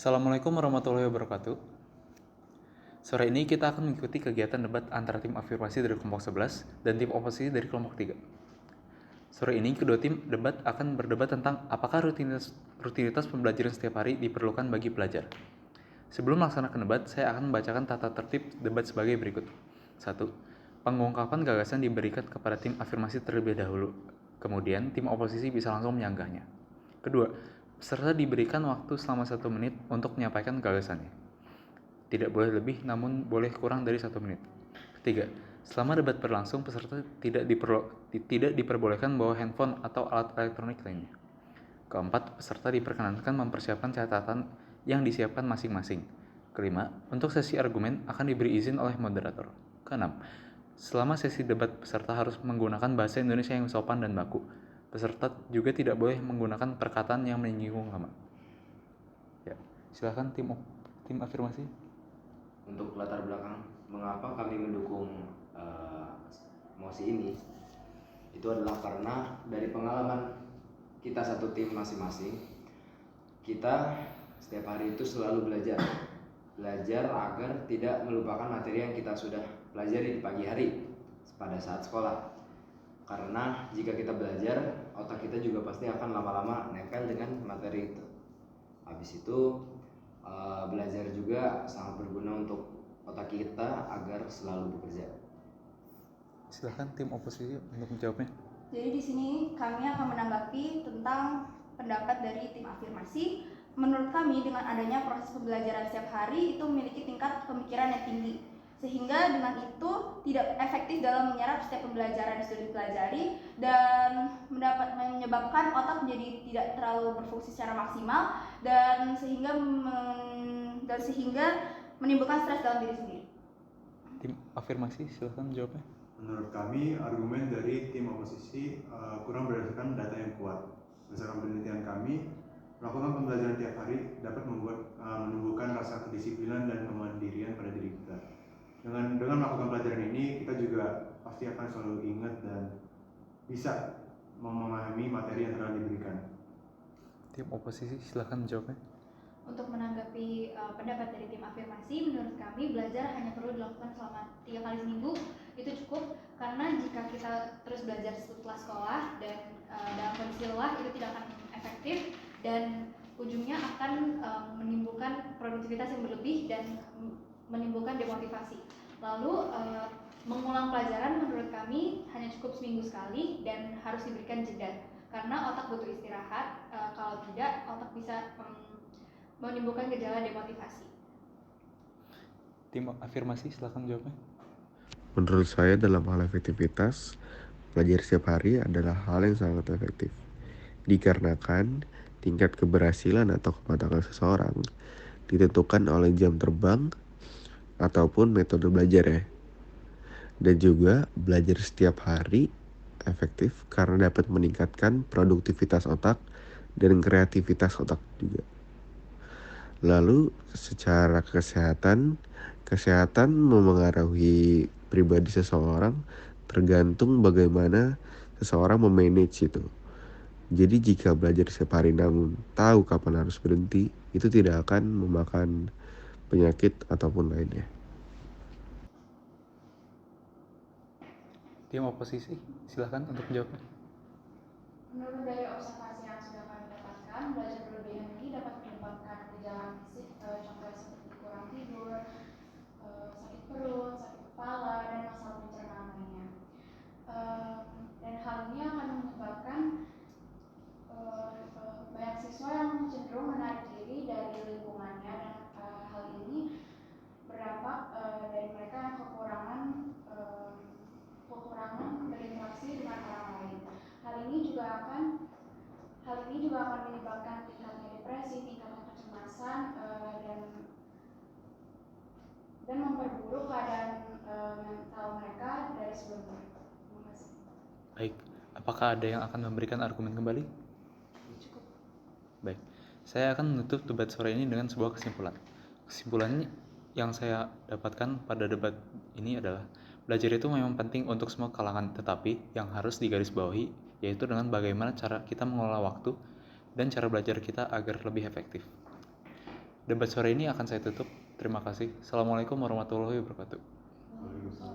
Assalamualaikum warahmatullahi wabarakatuh. Sore ini kita akan mengikuti kegiatan debat antara tim afirmasi dari kelompok 11 dan tim oposisi dari kelompok 3. Sore ini kedua tim debat akan berdebat tentang apakah rutinitas pembelajaran setiap hari diperlukan bagi pelajar. Sebelum melaksanakan debat, saya akan membacakan tata tertib debat sebagai berikut. 1. Pengungkapan gagasan diberikan kepada tim afirmasi terlebih dahulu. Kemudian, tim oposisi bisa langsung menyanggahnya. Kedua, peserta diberikan waktu selama 1 menit untuk menyampaikan gagasannya. Tidak boleh lebih, namun boleh kurang dari 1 menit. Ketiga, selama debat berlangsung, peserta tidak diperbolehkan bawa handphone atau alat elektronik lainnya. Keempat, peserta diperkenankan mempersiapkan catatan yang disiapkan masing-masing. Kelima, untuk sesi argumen akan diberi izin oleh moderator. Keenam, selama sesi debat, peserta harus menggunakan bahasa Indonesia yang sopan dan baku. Peserta juga tidak boleh menggunakan perkataan yang menyinggung agama. Ya, silakan tim afirmasi. Untuk latar belakang mengapa kami mendukung mosi ini, itu adalah karena dari pengalaman kita satu tim masing-masing, kita setiap hari itu selalu belajar agar tidak melupakan materi yang kita sudah pelajari di pagi hari pada saat sekolah. Karena jika kita belajar, otak kita juga pasti akan lama-lama nempel dengan materi itu. Habis itu belajar juga sangat berguna untuk otak kita agar selalu bekerja. Silakan tim oposisi untuk menjawabnya. Jadi di sini kami akan menanggapi tentang pendapat dari tim afirmasi. Menurut kami, dengan adanya proses pembelajaran setiap hari itu memiliki tingkat pemikiran yang tinggi, sehingga dengan itu tidak efektif dalam menyerap setiap pembelajaran yang sudah dipelajari dan menyebabkan otak menjadi tidak terlalu berfungsi secara maksimal dan sehingga menimbulkan stres dalam diri sendiri. Tim afirmasi, silakan menjawabnya. Menurut kami, argumen dari tim oposisi kurang berdasarkan data yang kuat. Berdasarkan penelitian kami, melakukan pembelajaran tiap hari dapat menumbuhkan rasa kedisiplinan dan kemandirian pada diri kita. Dengan melakukan pelajaran ini, kita juga pasti akan selalu ingat dan bisa memahami materi yang telah diberikan. Tim oposisi, silakan menjawabnya. Untuk menanggapi pendapat dari tim afirmasi, menurut kami belajar hanya perlu dilakukan selama 3 kali seminggu, itu cukup. Karena jika kita terus belajar setelah sekolah dan dalam kondisi lelah, itu tidak akan efektif dan ujungnya akan menimbulkan produktivitas yang berlebih dan menimbulkan demotivasi. Lalu mengulang pelajaran menurut kami hanya cukup seminggu sekali dan harus diberikan jeda, karena otak butuh istirahat. Kalau tidak, otak bisa menimbulkan gejala demotivasi. Tim afirmasi, silakan jawabnya. Menurut saya dalam hal efektivitas, belajar setiap hari adalah hal yang sangat efektif. Dikarenakan tingkat keberhasilan atau kematangan seseorang ditentukan oleh jam terbang ataupun metode belajar ya. Dan juga belajar setiap hari efektif karena dapat meningkatkan produktivitas otak dan kreativitas otak juga. Lalu secara kesehatan memengaruhi pribadi seseorang tergantung bagaimana seseorang memanage itu. Jadi jika belajar setiap hari namun tahu kapan harus berhenti, itu tidak akan memakan penyakit ataupun lainnya. Tim oposisi, silakan untuk menjawabnya. Menurut dari observasi yang sudah kami dapatkan, belajar berlebihan ini dapat menyebabkan gejala fisik, contohnya seperti kurang tidur, sakit perut, sakit kepala, dan masalah pencernaan lainnya. Dan hal ini akan menyebabkan banyak siswa yang cenderung menarik diri dari lingkungannya, dan hal ini berdampak dari mereka yang kekurangan berinteraksi dengan orang lain. Hal ini juga akan menyebabkan tingkatnya depresi, tingkatnya kecemasan, dan memperburuk keadaan mental mereka dari sebelumnya. Terima kasih. Baik, apakah ada yang akan memberikan argumen kembali? Cukup. Baik, saya akan menutup debat sore ini dengan sebuah kesimpulan. Kesimpulannya yang saya dapatkan pada debat ini adalah belajar itu memang penting untuk semua kalangan, tetapi yang harus digarisbawahi yaitu dengan bagaimana cara kita mengelola waktu dan cara belajar kita agar lebih efektif. Debat sore ini akan saya tutup. Terima kasih. Assalamualaikum warahmatullahi wabarakatuh. Waalaikumsalam.